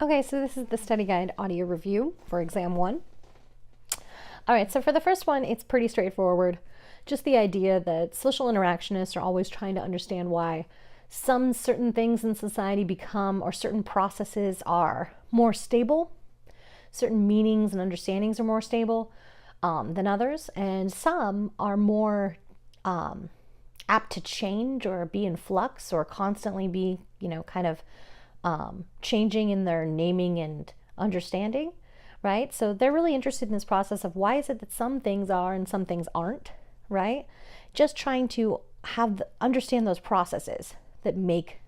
Okay, so this is the study guide audio review for exam 1. All right, so for the first one, it's pretty straightforward. Just the idea that social interactionists are always trying to understand why some certain things in society become, or certain processes are more stable, certain meanings and understandings are more stable than others, and some are more apt to change or be in flux or constantly be, kind of changing in their naming and understanding, right? So they're really interested in this process of why is it that some things are and some things aren't, right? Just trying to understand those processes that make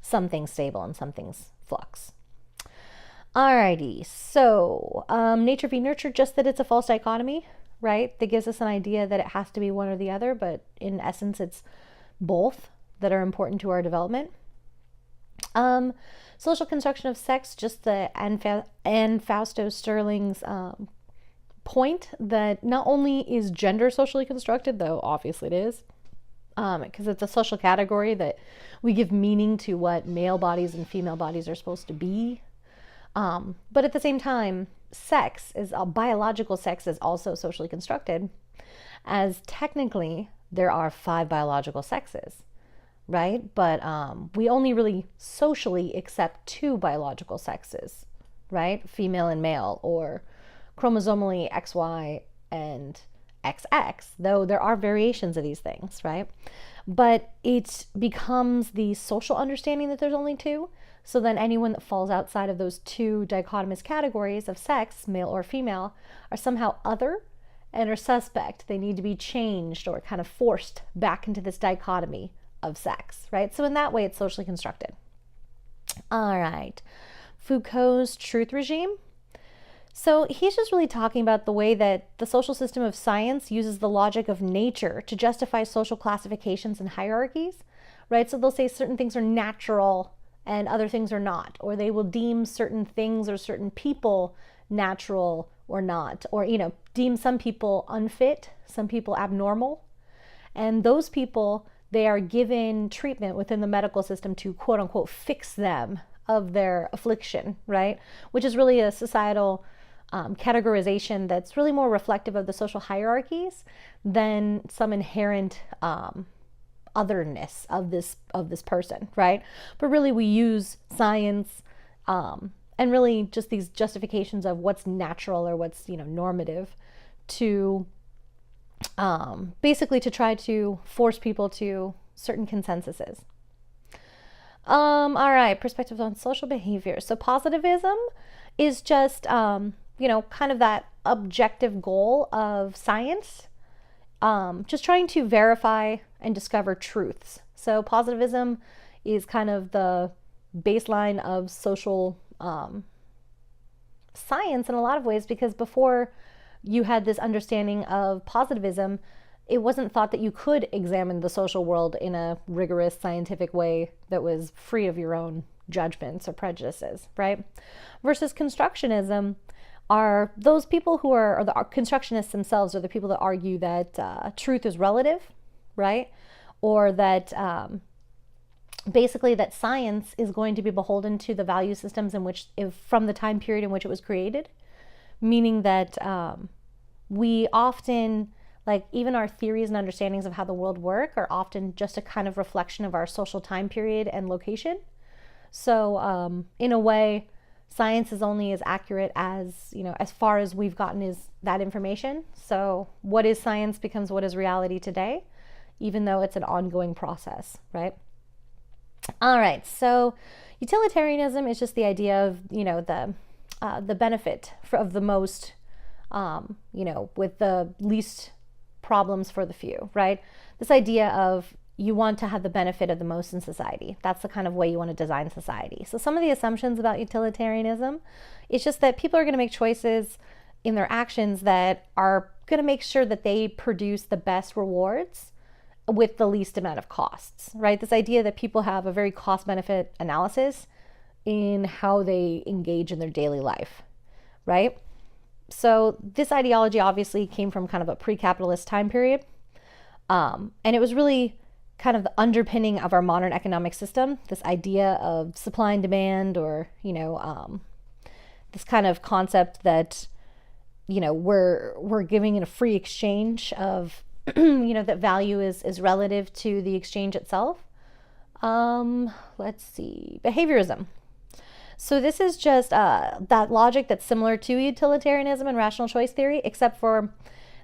some things stable and some things flux. Alrighty, so nature v. nurture, just that it's a false dichotomy, right? That gives us an idea that it has to be one or the other, but in essence it's both that are important to our development. Social construction of sex, just the Anne Fausto Sterling's point that not only is gender socially constructed, though obviously it is, because it's a social category that we give meaning to what male bodies and female bodies are supposed to be. But at the same time, biological sex is also socially constructed, as technically there are 5 biological sexes, right? But we only really socially accept 2 biological sexes, right? Female and male, or chromosomally XY and XX, though there are variations of these things, right? But it becomes the social understanding that there's only 2. So then anyone that falls outside of those 2 dichotomous categories of sex, male or female, are somehow other and are suspect. They need to be changed or kind of forced back into this dichotomy of sex, right? So in that way, it's socially constructed. All right. Foucault's truth regime. So he's just really talking about the way that the social system of science uses the logic of nature to justify social classifications and hierarchies, right? So they'll say certain things are natural and other things are not, or they will deem certain things or certain people natural or not, or, deem some people unfit, some people abnormal. And those people, they are given treatment within the medical system to quote unquote fix them of their affliction, right? Which is really a societal categorization that's really more reflective of the social hierarchies than some inherent otherness of this person, right? But really we use science and really just these justifications of what's natural or what's normative to basically to try to force people to certain consensuses. All right, perspectives on social behavior. So positivism is just kind of that objective goal of science, just trying to verify and discover truths. So positivism is kind of the baseline of social science in a lot of ways, because before you had this understanding of positivism, it wasn't thought that you could examine the social world in a rigorous scientific way that was free of your own judgments or prejudices, right? Versus constructionism are those people who are, or the constructionists themselves are the people that argue that truth is relative, right? Or that basically that science is going to be beholden to the value systems in which, from the time period in which it was created, meaning that we often, like even our theories and understandings of how the world work are often just a kind of reflection of our social time period and location. So in a way, science is only as accurate as, as far as we've gotten is that information. So what is science becomes what is reality today, even though it's an ongoing process, right? All right, so utilitarianism is just the idea of, the benefit of the most, with the least problems for the few, right? This idea of you want to have the benefit of the most in society. That's the kind of way you want to design society. So some of the assumptions about utilitarianism, it's just that people are going to make choices in their actions that are going to make sure that they produce the best rewards with the least amount of costs, right? This idea that people have a very cost-benefit analysis in how they engage in their daily life, right? So this ideology obviously came from kind of a pre-capitalist time period. And it was really kind of the underpinning of our modern economic system, this idea of supply and demand, or, this kind of concept that, we're giving it a free exchange of, that value is relative to the exchange itself. Let's see, behaviorism. So this is just that logic that's similar to utilitarianism and rational choice theory, except for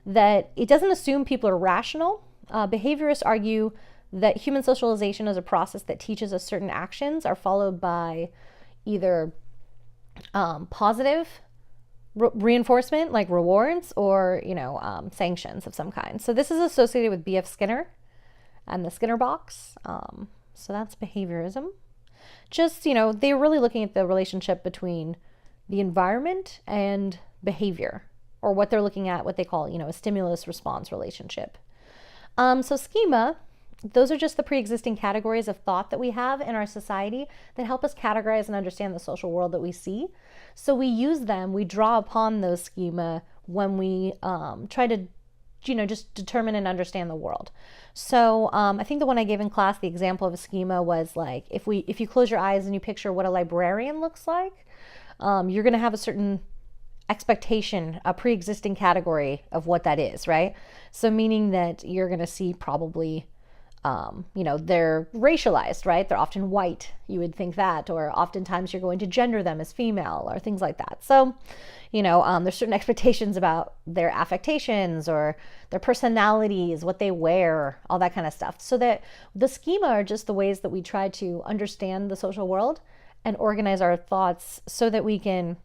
that it doesn't assume people are rational. Behaviorists argue that human socialization is a process that teaches us certain actions are followed by either positive reinforcement, like rewards, or sanctions of some kind. So this is associated with B.F. Skinner and the Skinner box. So that's behaviorism. Just, they're really looking at the relationship between the environment and behavior, or what they're looking at, what they call, a stimulus-response relationship. So schema, those are just the pre-existing categories of thought that we have in our society that help us categorize and understand the social world that we see. So we use them, we draw upon those schema when we try to, just determine and understand the world. So I think the one I gave in class, the example of a schema was like, if you close your eyes and you picture what a librarian looks like, you're going to have a certain expectation, a pre-existing category of what that is, right? So meaning that you're going to see probably, they're racialized, right? They're often white, you would think that, or oftentimes you're going to gender them as female or things like that. So, there's certain expectations about their affectations or their personalities, what they wear, all that kind of stuff. So that the schema are just the ways that we try to understand the social world and organize our thoughts so that we can,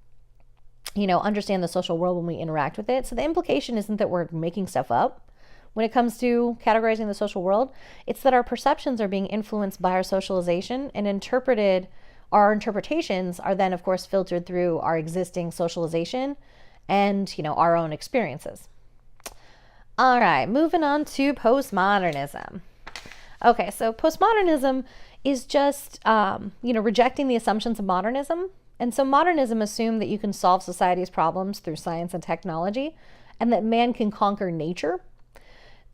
understand the social world when we interact with it. So the implication isn't that we're making stuff up when it comes to categorizing the social world. It's that our perceptions are being influenced by our socialization and our interpretations are then, of course, filtered through our existing socialization and, our own experiences. All right, moving on to postmodernism. Okay, so postmodernism is just, rejecting the assumptions of modernism. And so modernism assumed that you can solve society's problems through science and technology and that man can conquer nature.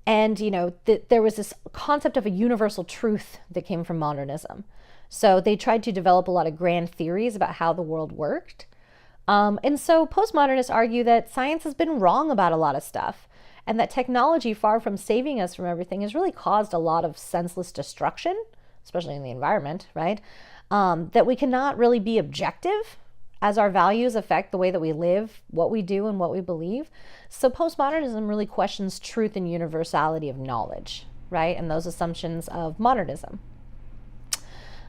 And, there was this concept of a universal truth that came from modernism. So they tried to develop a lot of grand theories about how the world worked. And so postmodernists argue that science has been wrong about a lot of stuff and that technology, far from saving us from everything, has really caused a lot of senseless destruction, especially in the environment, right? That we cannot really be objective as our values affect the way that we live, what we do, and what we believe. So postmodernism really questions truth and universality of knowledge, right? And those assumptions of modernism.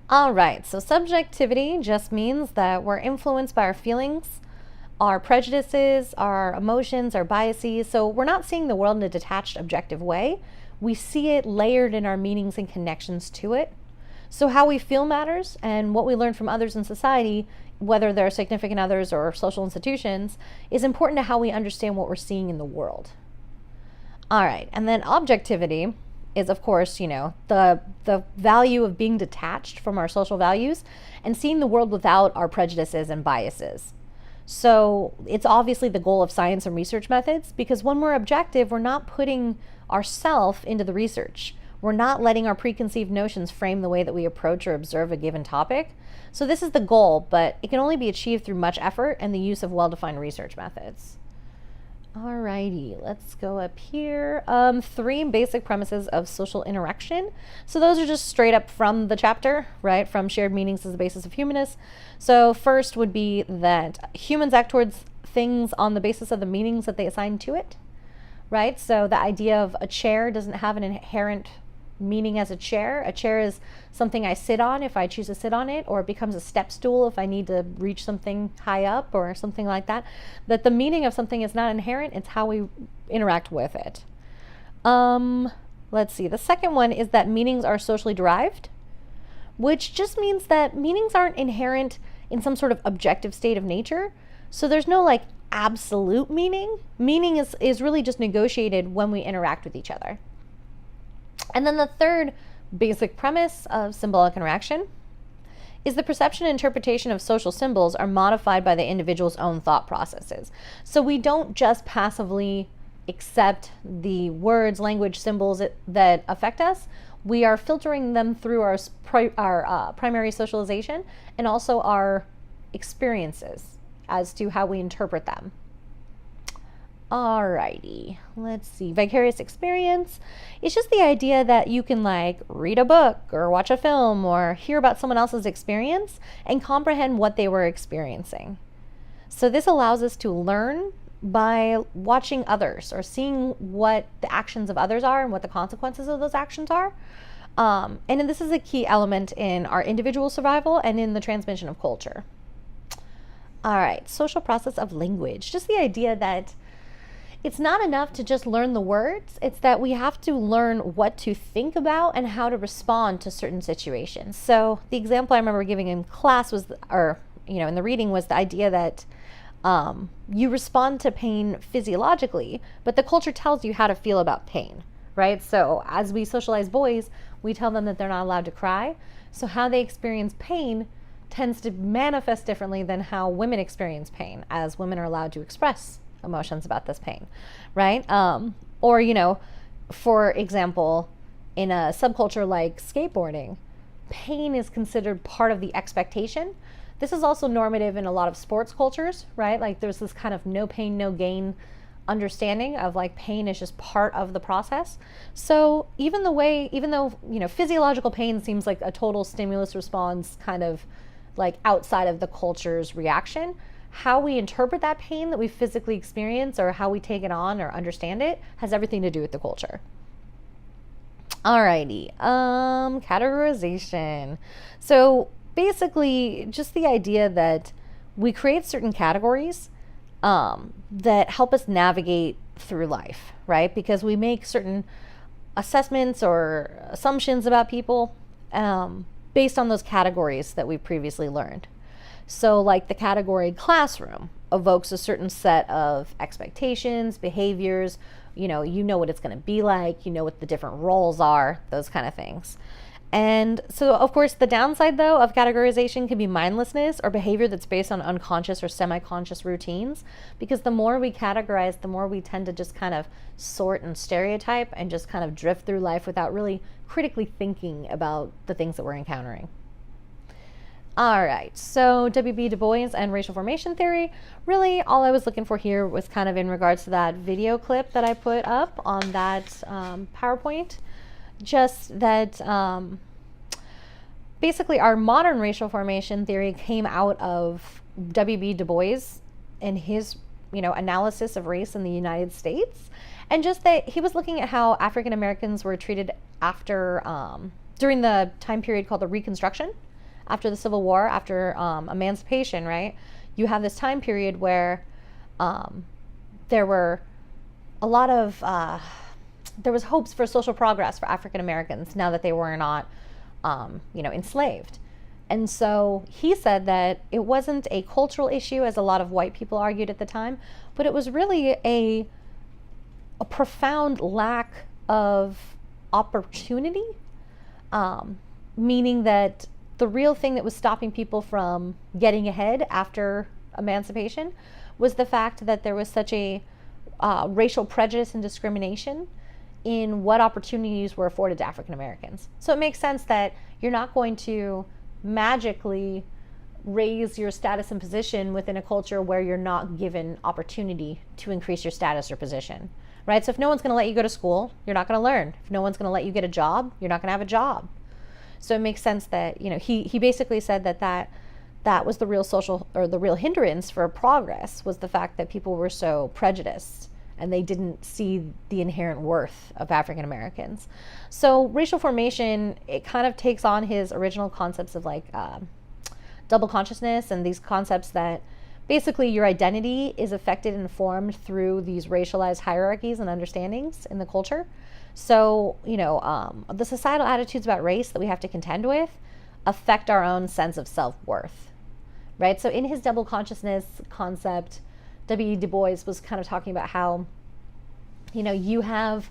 All right, so subjectivity just means that we're influenced by our feelings, our prejudices, our emotions, our biases. So we're not seeing the world in a detached, objective way. We see it layered in our meanings and connections to it. So how we feel matters, and what we learn from others in society, whether they're significant others or social institutions, is important to how we understand what we're seeing in the world. All right, and then objectivity is, of course, the value of being detached from our social values and seeing the world without our prejudices and biases. So it's obviously the goal of science and research methods, because when we're objective, we're not putting ourself into the research. We're not letting our preconceived notions frame the way that we approach or observe a given topic. So this is the goal, but it can only be achieved through much effort and the use of well-defined research methods. Alrighty, let's go up here. 3 basic premises of social interaction. So those are just straight up from the chapter, right? From shared meanings as the basis of humanness. So first would be that humans act towards things on the basis of the meanings that they assign to it, right? So the idea of a chair doesn't have an inherent meaning as a chair. A chair is something I sit on if I choose to sit on it, or it becomes a step stool if I need to reach something high up or something like that. That the meaning of something is not inherent, it's how we interact with it. Let's see. The second one is that meanings are socially derived, which just means that meanings aren't inherent in some sort of objective state of nature. So there's no like absolute meaning. Meaning is really just negotiated when we interact with each other. And then the third basic premise of symbolic interaction is the perception and interpretation of social symbols are modified by the individual's own thought processes. So we don't just passively accept the words, language, symbols that affect us. We are filtering them through our primary socialization and also our experiences as to how we interpret them. Alrighty, let's see. Vicarious experience. It's just the idea that you can like read a book or watch a film or hear about someone else's experience and comprehend what they were experiencing. So this allows us to learn by watching others or seeing what the actions of others are and what the consequences of those actions are. And this is a key element in our individual survival and in the transmission of culture. All right, social process of language. Just the idea that it's not enough to just learn the words. It's that we have to learn what to think about and how to respond to certain situations. So the example I remember giving in class was, in the reading, was the idea that you respond to pain physiologically, but the culture tells you how to feel about pain, right? So as we socialize boys, we tell them that they're not allowed to cry. So how they experience pain tends to manifest differently than how women experience pain, as women are allowed to express emotions about this pain, right? For example, in a subculture like skateboarding, pain is considered part of the expectation. This is also normative in a lot of sports cultures, right? Like there's this kind of no pain, no gain understanding of like pain is just part of the process. So even though physiological pain seems like a total stimulus response kind of like outside of the culture's reaction, how we interpret that pain that we physically experience or how we take it on or understand it has everything to do with the culture. Alrighty, categorization. So basically just the idea that we create certain categories that help us navigate through life, right? Because we make certain assessments or assumptions about people based on those categories that we previously learned. So like the category classroom evokes a certain set of expectations, behaviors, you know what it's going to be like, you know what the different roles are, those kind of things. And so, of course, the downside, though, of categorization can be mindlessness or behavior that's based on unconscious or semi-conscious routines, because the more we categorize, the more we tend to just kind of sort and stereotype and just kind of drift through life without really critically thinking about the things that we're encountering. All right, so W.B. Du Bois and racial formation theory, really all I was looking for here was kind of in regards to that video clip that I put up on that PowerPoint. Just that basically our modern racial formation theory came out of W.B. Du Bois and his analysis of race in the United States, and just that he was looking at how African Americans were treated after during the time period called the Reconstruction, after the Civil War, after emancipation, right? You have this time period where there were a lot of there was hopes for social progress for African Americans now that they were not, enslaved. And so he said that it wasn't a cultural issue, as a lot of white people argued at the time, but it was really a profound lack of opportunity, meaning that the real thing that was stopping people from getting ahead after emancipation was the fact that there was such a racial prejudice and discrimination in what opportunities were afforded to African Americans. So it makes sense that you're not going to magically raise your status and position within a culture where you're not given opportunity to increase your status or position, right? So if no one's going to let you go to school, you're not going to learn. If no one's going to let you get a job, you're not going to have a job. So it makes sense that, he basically said that was the real social, or the real hindrance for progress, was the fact that people were so prejudiced and they didn't see the inherent worth of African Americans. So racial formation, it kind of takes on his original concepts of like double consciousness and these concepts that basically your identity is affected and formed through these racialized hierarchies and understandings in the culture. So, the societal attitudes about race that we have to contend with affect our own sense of self-worth, right? So in his double consciousness concept, W.E. Du Bois was kind of talking about how, you have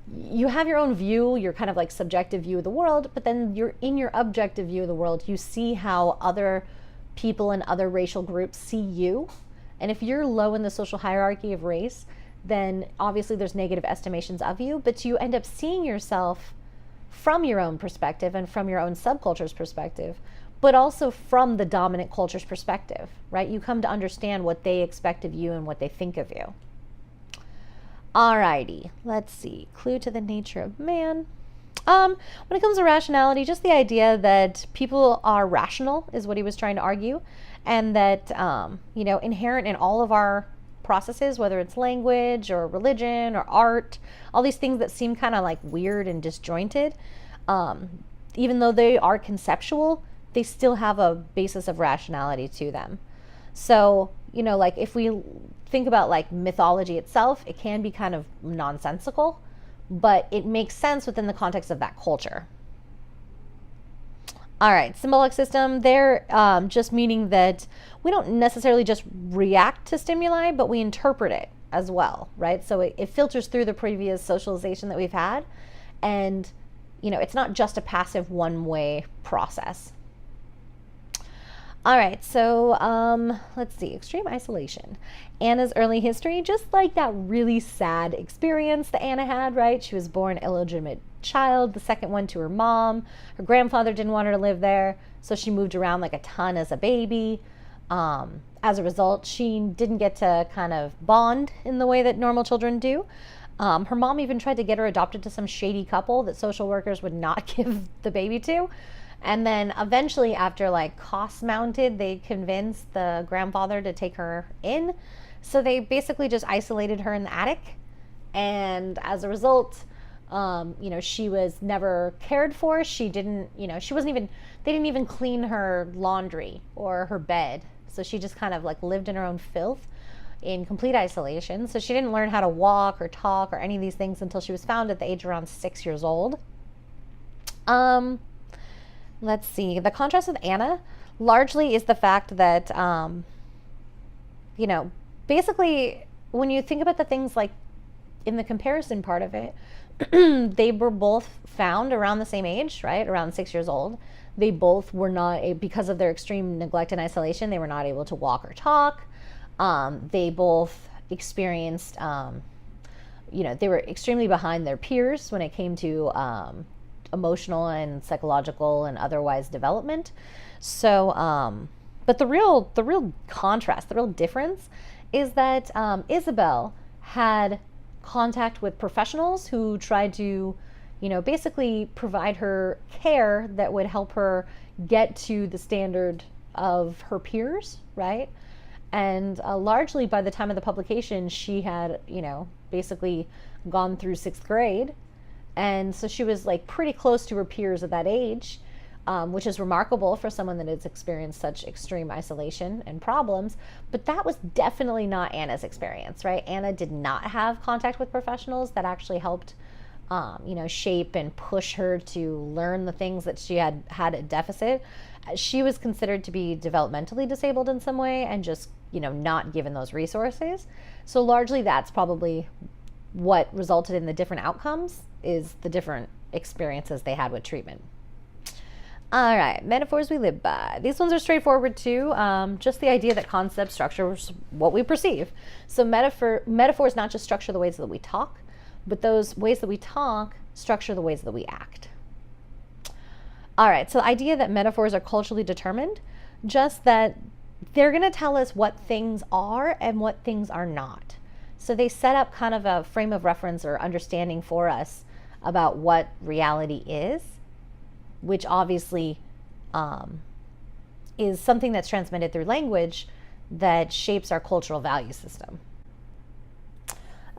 your own view, your kind of like subjective view of the world, but then you're in your objective view of the world, you see how other people and other racial groups see you. And if you're low in the social hierarchy of race, then obviously there's negative estimations of you, but you end up seeing yourself from your own perspective and from your own subculture's perspective, but also from the dominant culture's perspective, right? You come to understand what they expect of you and what they think of you. Alrighty, let's see. Clue to the nature of man. When it comes to rationality, just the idea that people are rational is what he was trying to argue, and that, inherent in all of our processes, whether it's language or religion or art, all these things that seem kind of like weird and disjointed, even though they are conceptual, they still have a basis of rationality to them. So, like if we think about like mythology itself, it can be kind of nonsensical, but it makes sense within the context of that culture. All right, symbolic system, they're just meaning that we don't necessarily just react to stimuli, but we interpret it as well, right? So it filters through the previous socialization that we've had, and it's not just a passive one-way process. All right, so let's see, extreme isolation. Anna's early history, just like that really sad experience that Anna had, right? She was born illegitimate child, the second one to her mom. Her grandfather didn't want her to live there, so she moved around like a ton as a baby. As a result, she didn't get to kind of bond in the way that normal children do. Her mom even tried to get her adopted to some shady couple that social workers would not give the baby to. And then eventually, after like costs mounted, they convinced the grandfather to take her in. So they basically just isolated her in the attic. And as a result, she was never cared for. She didn't, they didn't even clean her laundry or her bed. So she just kind of like lived in her own filth in complete isolation. So she didn't learn how to walk or talk or any of these things until she was found at the age around 6 years old. Let's see. The contrast with Anna largely is the fact that, basically when you think about the things like in the comparison part of it, they were both found around the same age, right? Around 6 years old. They both were not, because of their extreme neglect and isolation, they were not able to walk or talk. They both experienced, they were extremely behind their peers when it came to emotional and psychological and otherwise development. So, but the real contrast, the real difference is that Isabel had contact with professionals who tried to, basically provide her care that would help her get to the standard of her peers, right? And largely by the time of the publication, she had, basically gone through 6th grade. And so she was like pretty close to her peers at that age, which is remarkable for someone that has experienced such extreme isolation and problems. But that was definitely not Anna's experience, right? Anna did not have contact with professionals that actually helped, shape and push her to learn the things that she had a deficit. She was considered to be developmentally disabled in some way and just, not given those resources. So largely that's probably what resulted in the different outcomes, is the different experiences they had with treatment. All right, metaphors we live by. These ones are straightforward too. Just the idea that concept structures what we perceive. So metaphors not just structure the ways that we talk, but those ways that we talk structure the ways that we act. All right, so the idea that metaphors are culturally determined, just that they're going to tell us what things are and what things are not. So they set up kind of a frame of reference or understanding for us about what reality is, which obviously is something that's transmitted through language that shapes our cultural value system.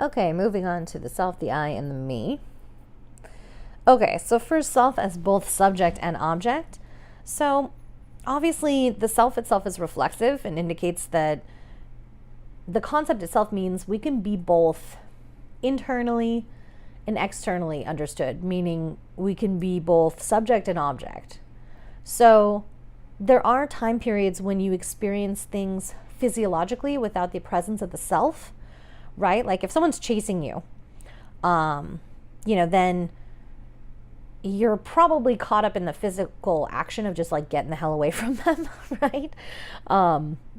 Okay, moving on to the self, the I, and the me. Okay, so first, self as both subject and object. So obviously the self itself is reflexive and indicates that the concept itself means we can be both internally and externally understood, meaning we can be both subject and object. So there are time periods when you experience things physiologically without the presence of the self, right? Like if someone's chasing you, then you're probably caught up in the physical action of just like getting the hell away from them, right?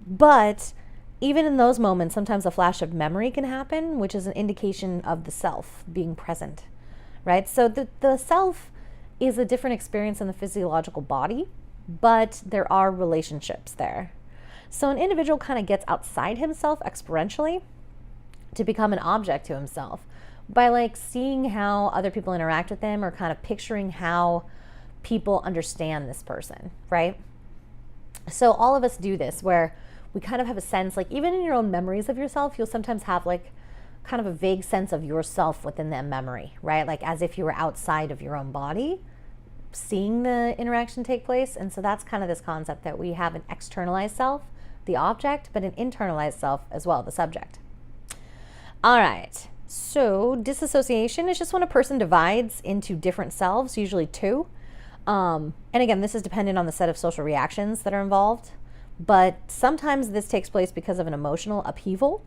But even in those moments, sometimes a flash of memory can happen, which is an indication of the self being present, right? So the self is a different experience in the physiological body. but there are relationships there. So an individual kind of gets outside himself experientially to become an object to himself by like seeing how other people interact with him, or kind of picturing how people understand this person, right? So all of us do this, where we kind of have a sense, like even in your own memories of yourself, you'll sometimes have like kind of a vague sense of yourself within that memory, right? Like as if you were outside of your own body, seeing the interaction take place. And so that's kind of this concept that we have an externalized self, the object, but an internalized self as well, the subject. All right, so disassociation is just when a person divides into different selves, usually two. And again, this is dependent on the set of social reactions that are involved, but sometimes this takes place because of an emotional upheaval,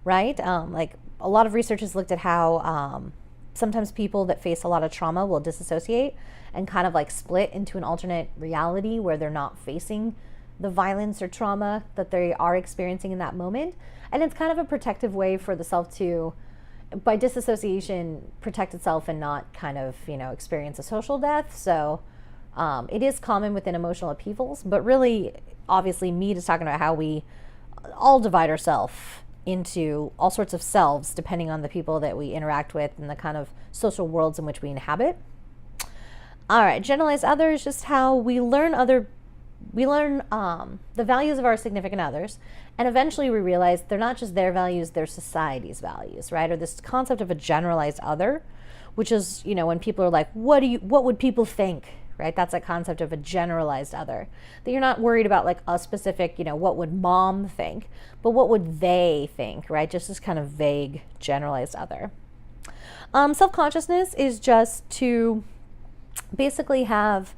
right? Like a lot of research has looked at how sometimes people that face a lot of trauma will disassociate and kind of like split into an alternate reality where they're not facing the violence or trauma that they are experiencing in that moment. And it's kind of a protective way for the self to, by disassociation, protect itself and not kind of, experience a social death. So it is common within emotional upheavals, but really, obviously, Mead is talking about how we all divide ourselves into all sorts of selves depending on the people that we interact with and the kind of social worlds in which we inhabit. All right, generalized other is just how we learn the values of our significant others, and eventually we realize they're not just their values, they're society's values, right? Or this concept of a generalized other, which is, when people are like, what would people think, right? That's a concept of a generalized other, that you're not worried about like a specific, what would mom think, but what would they think, right? Just this kind of vague generalized other. Self-consciousness is just to basically have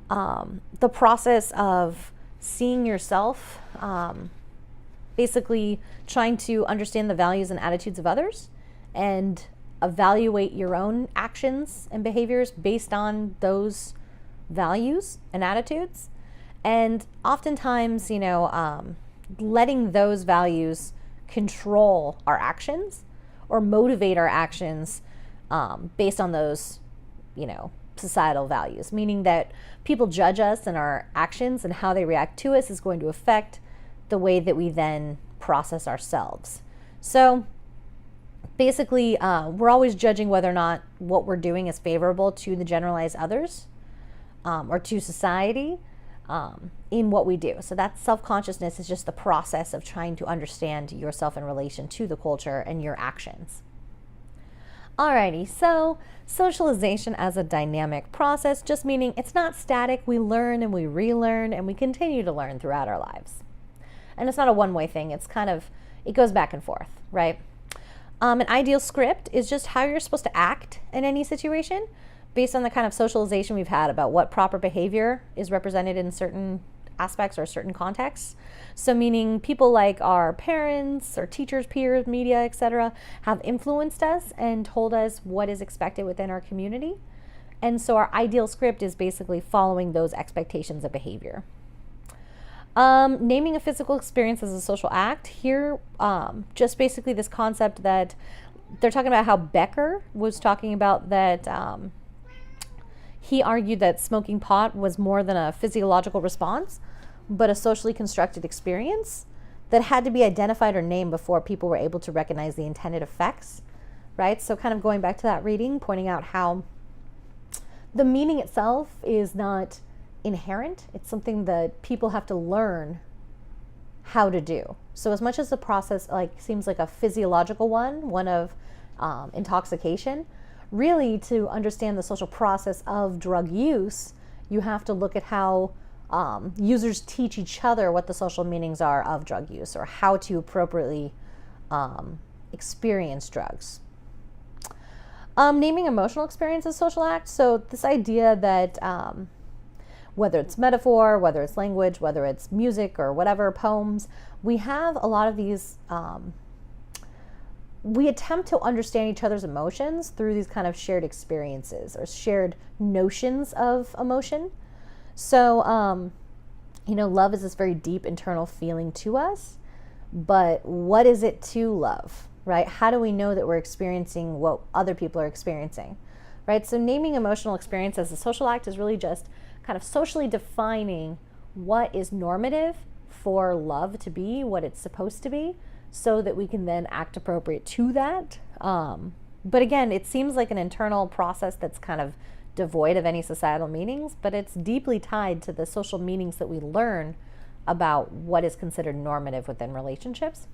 the process of seeing yourself, basically trying to understand the values and attitudes of others and evaluate your own actions and behaviors based on those values and attitudes. And oftentimes, letting those values control our actions or motivate our actions based on those, societal values, meaning that people judge us and our actions and how they react to us is going to affect the way that we then process ourselves. So basically, we're always judging whether or not what we're doing is favorable to the generalized others or to society in what we do. So that self-consciousness is just the process of trying to understand yourself in relation to the culture and your actions. Alrighty, so socialization as a dynamic process, just meaning it's not static. We learn and we relearn and we continue to learn throughout our lives. And it's not a one-way thing. It's kind of, it goes back and forth, right? An ideal script is just how you're supposed to act in any situation based on the kind of socialization we've had about what proper behavior is represented in certain aspects or certain contexts. So meaning people like our parents or teachers, peers, media, etc. have influenced us and told us what is expected within our community. And so our ideal script is basically following those expectations of behavior. Naming a physical experience as a social act. Here, just basically this concept that they're talking about how Becker was talking about that he argued that smoking pot was more than a physiological response, but a socially constructed experience that had to be identified or named before people were able to recognize the intended effects, right? So kind of going back to that reading, pointing out how the meaning itself is not inherent. It's something that people have to learn how to do. So as much as the process seems like a physiological one of intoxication, really to understand the social process of drug use, you have to look at how users teach each other what the social meanings are of drug use or how to appropriately experience drugs. Naming emotional experience as social acts. So this idea that whether it's metaphor, whether it's language, whether it's music or whatever, poems, we have a lot of these, we attempt to understand each other's emotions through these kind of shared experiences or shared notions of emotion. So, love is this very deep internal feeling to us, but what is it to love, right? How do we know that we're experiencing what other people are experiencing, right? So naming emotional experience as a social act is really just kind of socially defining what is normative for love to be, what it's supposed to be, so that we can then act appropriate to that. But again, it seems like an internal process that's kind of devoid of any societal meanings, but it's deeply tied to the social meanings that we learn about what is considered normative within relationships.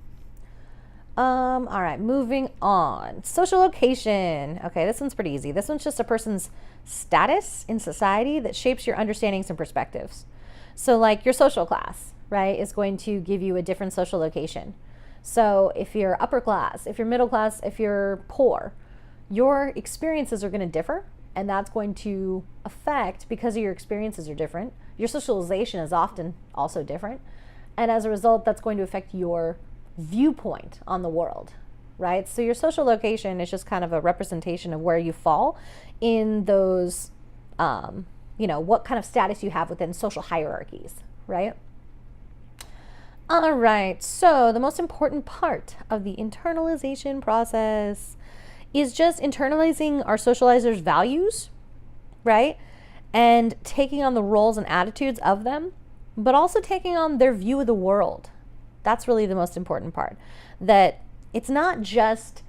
All right, moving on. Social location. Okay, this one's pretty easy. This one's just a person's status in society that shapes your understandings and perspectives. So like your social class, right, is going to give you a different social location. So if you're upper class, if you're middle class, if you're poor, your experiences are going to differ, and that's going to affect, because your experiences are different, your socialization is often also different, and as a result, that's going to affect your viewpoint on the world, right? So your social location is just kind of a representation of where you fall in those, what kind of status you have within social hierarchies, right? All right, so the most important part of the internalization process is just internalizing our socializers' values, right? And taking on the roles and attitudes of them, but also taking on their view of the world. That's really the most important part. That it's not just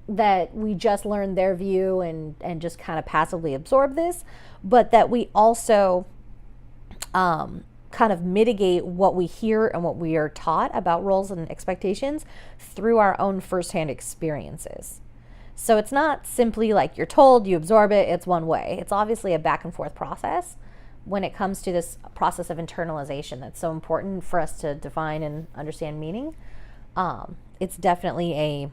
that we just learn their view and just kind of passively absorb this, but that we also kind of mitigate what we hear and what we are taught about roles and expectations through our own firsthand experiences. So it's not simply like you're told, you absorb it, it's one way. It's obviously a back and forth process when it comes to this process of internalization that's so important for us to define and understand meaning. It's definitely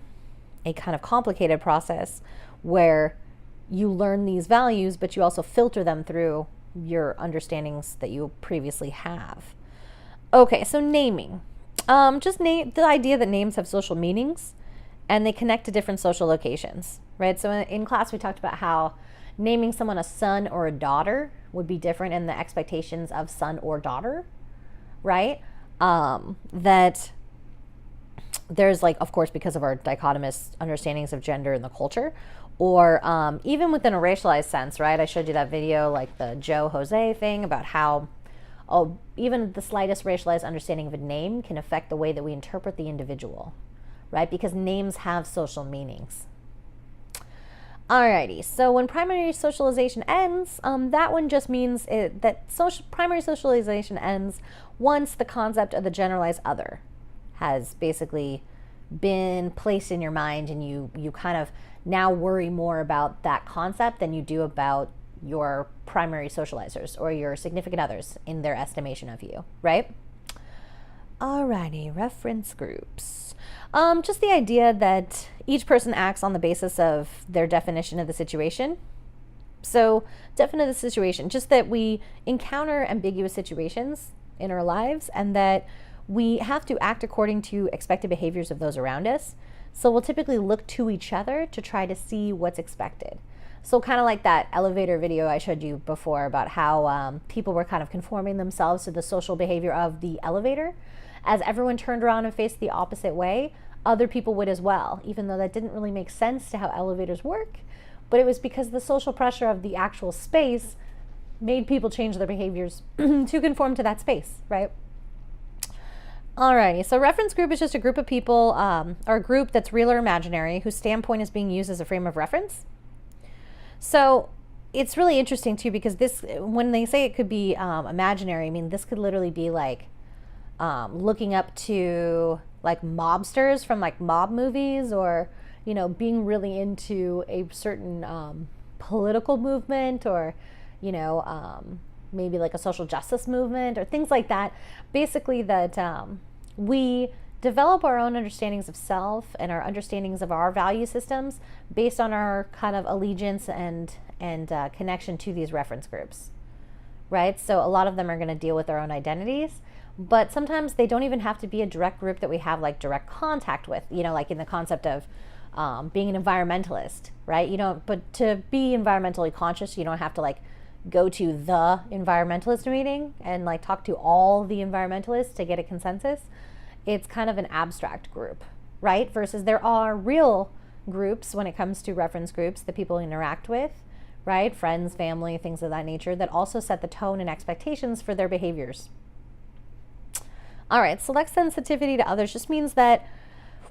a kind of complicated process where you learn these values, but you also filter them through your understandings that you previously have. Okay, so naming. The idea that names have social meanings and they connect to different social locations, right? So in class we talked about how naming someone a son or a daughter would be different in the expectations of son or daughter, right? That there's like, of course, because of our dichotomous understandings of gender in the culture, or even within a racialized sense, right? I showed you that video, like the Joe Jose thing about how even the slightest racialized understanding of a name can affect the way that we interpret the individual, right? Because names have social meanings. Alrighty, so when primary socialization ends, that one just means that primary socialization ends once the concept of the generalized other has basically been placed in your mind, and you kind of now worry more about that concept than you do about your primary socializers or your significant others in their estimation of you, right? Alrighty, reference groups. Just the idea that each person acts on the basis of their definition of the situation. So, definition of the situation, just that we encounter ambiguous situations in our lives and that we have to act according to expected behaviors of those around us. So we'll typically look to each other to try to see what's expected. So kind of like that elevator video I showed you before about how people were kind of conforming themselves to the social behavior of the elevator. As everyone turned around and faced the opposite way, other people would as well, even though that didn't really make sense to how elevators work. But it was because the social pressure of the actual space made people change their behaviors to conform to that space, right? Alrighty, so reference group is just a group of people, or a group that's real or imaginary, whose standpoint is being used as a frame of reference. So it's really interesting too, because this, when they say it could be imaginary, I mean, this could literally be like looking up to like mobsters from like mob movies, or, you know, being really into a certain political movement, or, you know, maybe like a social justice movement or things like that. Basically that we develop our own understandings of self and our understandings of our value systems based on our kind of allegiance and connection to these reference groups, right? So a lot of them are going to deal with their own identities, but sometimes they don't even have to be a direct group that we have like direct contact with, you know, like in the concept of being an environmentalist, right? You know, but to be environmentally conscious, you don't have to like go to the environmentalist meeting and like talk to all the environmentalists to get a consensus. It's kind of an abstract group, right? Versus there are real groups when it comes to reference groups that people interact with, right? Friends, family, things of that nature that also set the tone and expectations for their behaviors. All right, select sensitivity to others just means that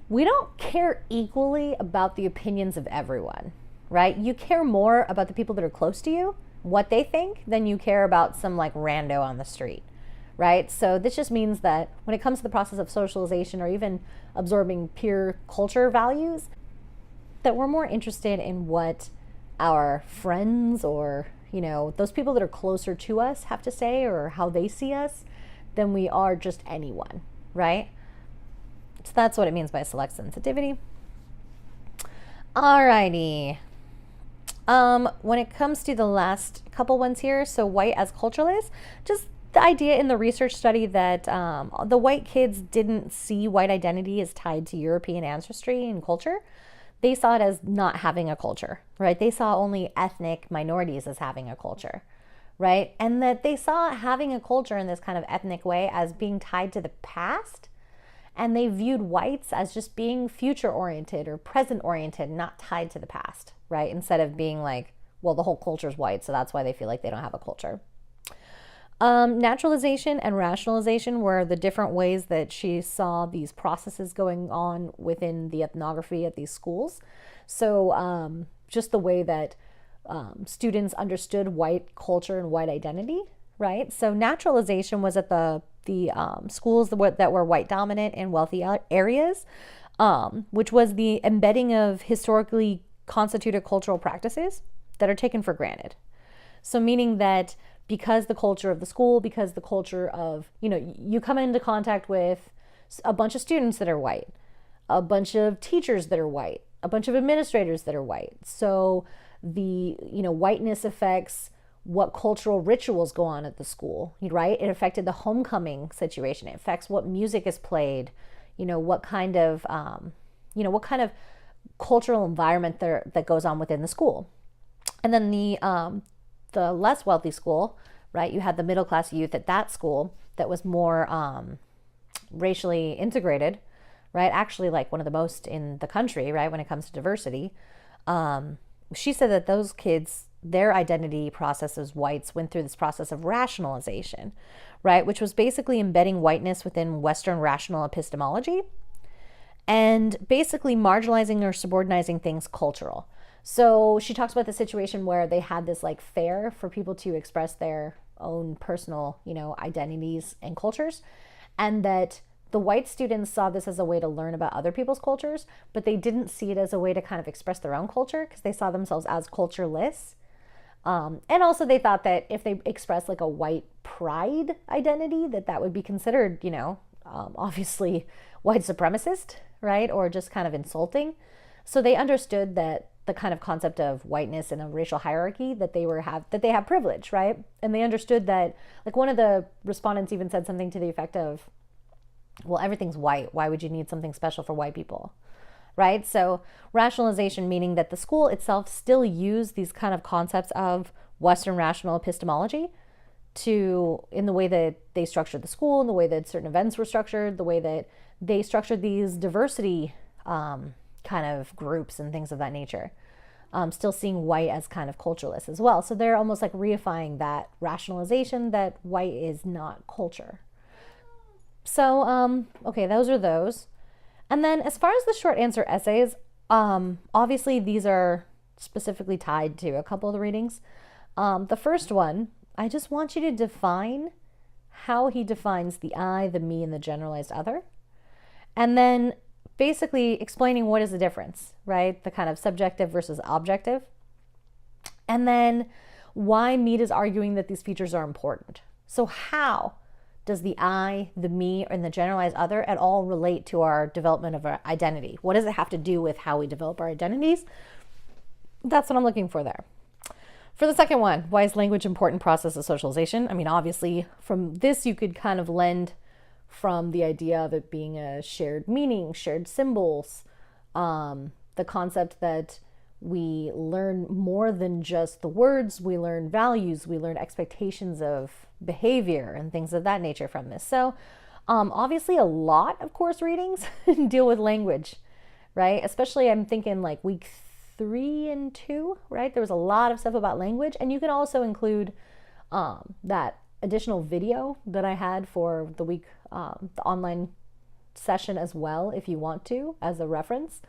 we don't care equally about the opinions of everyone, right? You care more about the people that are close to you, what they think, than you care about some like rando on the street, right? So this just means that when it comes to the process of socialization or even absorbing peer culture values, that we're more interested in what our friends or, you know, those people that are closer to us have to say or how they see us than we are just anyone, right? So that's what it means by select sensitivity. Alrighty. When it comes to the last couple ones here, so white as culturalist, just the idea in the research study that the white kids didn't see white identity as tied to European ancestry and culture. They saw it as not having a culture, right? They saw only ethnic minorities as having a culture, right? And that they saw having a culture in this kind of ethnic way as being tied to the past. And they viewed whites as just being future oriented or present oriented, not tied to the past, right? Instead of being like, well, the whole culture is white, so that's why they feel like they don't have a culture. Naturalization and rationalization were the different ways that she saw these processes going on within the ethnography at these schools. So just the way that students understood white culture and white identity, right? So naturalization was at the schools that were white dominant in wealthy areas, which was the embedding of historically constituted cultural practices that are taken for granted. So meaning that because the culture of the school, because the culture of, you know, you come into contact with a bunch of students that are white, a bunch of teachers that are white, a bunch of administrators that are white. So the, you know, whiteness affects what cultural rituals go on at the school, right? It affected the homecoming situation. It affects what music is played, you know, what kind of cultural environment that goes on within the school. And then the less wealthy school, right? You had the middle class youth at that school that was more racially integrated, right? Actually, like one of the most in the country, right? When it comes to diversity. She said that those kids, their identity process as whites went through this process of rationalization, right? Which was basically embedding whiteness within Western rational epistemology and basically marginalizing or subordinizing things cultural. So she talks about the situation where they had this like fair for people to express their own personal, you know, identities and cultures, and that the white students saw this as a way to learn about other people's cultures, but they didn't see it as a way to kind of express their own culture because they saw themselves as cultureless. And also they thought that if they expressed like a white pride identity, that would be considered, you know, obviously white supremacist, right? Or just kind of insulting. So they understood that the kind of concept of whiteness and a racial hierarchy that they have privilege, right? And they understood that, like one of the respondents even said something to the effect of, well, everything's white. Why would you need something special for white people? Right? So rationalization, meaning that the school itself still used these kind of concepts of Western rational epistemology in the way that they structured the school, in the way that certain events were structured, the way that they structured these diversity kind of groups and things of that nature. Still seeing white as kind of cultureless as well. So they're almost like reifying that rationalization that white is not culture. So, okay, those are those. And then as far as the short answer essays, obviously these are specifically tied to a couple of the readings. The first one, I just want you to define how he defines the I, the me, and the generalized other. And then basically explaining what is the difference, right? The kind of subjective versus objective. And then why Mead is arguing that these features are important. So how does the I, the me, and the generalized other at all relate to our development of our identity? What does it have to do with how we develop our identities? That's what I'm looking for there. For the second one, why is language an important process of socialization? I mean, obviously, from this you could kind of lend from the idea of it being a shared meaning, shared symbols, the concept that we learn more than just the words, we learn values, we learn expectations of behavior and things of that nature from this. So obviously a lot of course readings deal with language, right? Especially I'm thinking like week 3 and 2, right? There was a lot of stuff about language, and you can also include that additional video that I had for the week, the online session as well, if you want to, as a reference.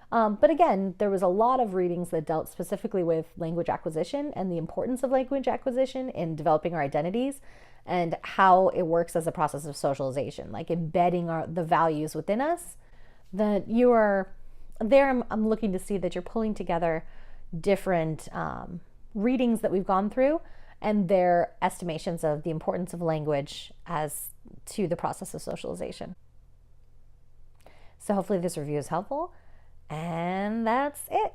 But again, there was a lot of readings that dealt specifically with language acquisition and the importance of language acquisition in developing our identities and how it works as a process of socialization, like embedding the values within us. That you are there, I'm looking to see that you're pulling together different readings that we've gone through and their estimations of the importance of language as to the process of socialization. So hopefully this review is helpful. And that's it.